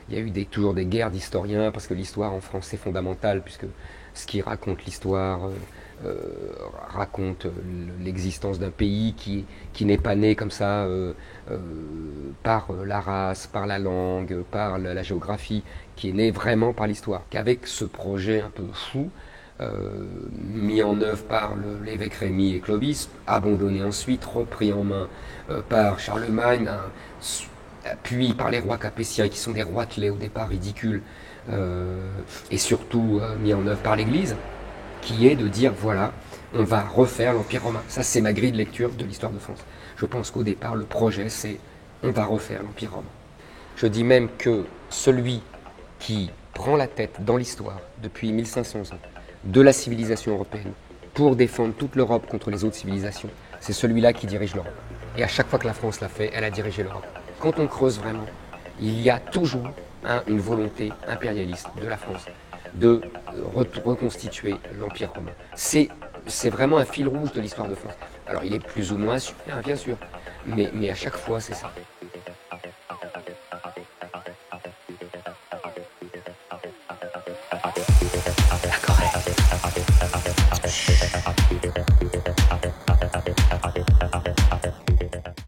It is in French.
Il y a eu toujours des guerres d'historiens, parce que l'histoire en France c'est fondamental, puisque ce qui raconte l'histoire raconte l'existence d'un pays qui n'est pas né comme ça par la race, par la langue, par la géographie, qui est né vraiment par l'histoire. Qu'avec ce projet un peu fou, mis en œuvre par l'évêque Rémy et Clovis, abandonné ensuite, repris en main par Charlemagne, puis par les rois capétiens qui sont des roitelets au départ ridicules, et surtout mis en œuvre par l'Église, qui est de dire voilà, on va refaire l'Empire romain. Ça, c'est ma grille de lecture de l'histoire de France. Je pense qu'au départ, le projet, c'est on va refaire l'Empire romain. Je dis même que celui qui prend la tête dans l'histoire depuis 1500 ans de la civilisation européenne pour défendre toute l'Europe contre les autres civilisations, c'est celui-là qui dirige l'Europe. Et à chaque fois que la France l'a fait, elle a dirigé l'Europe. Quand on creuse vraiment, il y a toujours une volonté impérialiste de la France de reconstituer l'Empire romain. C'est vraiment un fil rouge de l'histoire de France. Alors il est plus ou moins super, bien sûr, mais à chaque fois c'est ça.